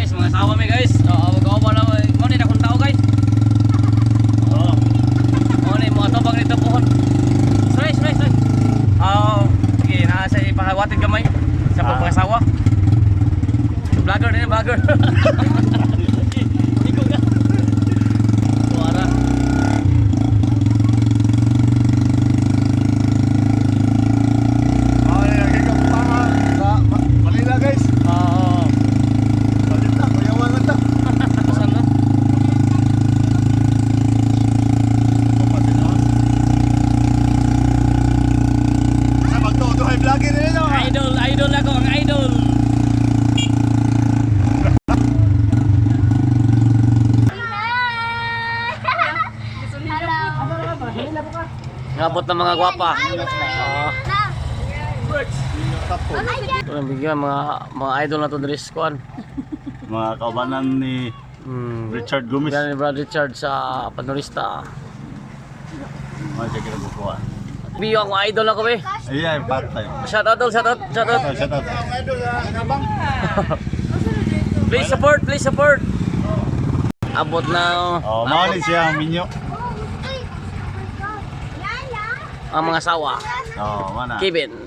guys, mga asawa mi guys. Gawa na mo ni akong tao guys. Oh. Mo ni mo ato bang nito pohon. Stress. Sige, na sa ipahawatid gamay sa pag-asawa. Vlogger din, vlogger. Iko ka. Suara. Malila guys. Balik na, kuyawan lang ta. Saan na? Sa magtutuhay vlogger rin no. Idol ako, ang idol. Ngabot ng mga gwapa. Bigyan mga idol na to diri sa kuan. Mga kaubanan ni Richard Gomez. Yan ni Brad Richard sa panorista. Mga siya kinabukuhan. Biyo ako idol ako be. Ay, part time. Shout out. Shout out. Please support. Abot na Oh, maulin siya ang minyo. ang mga sawa. Oh, mana. Kevin.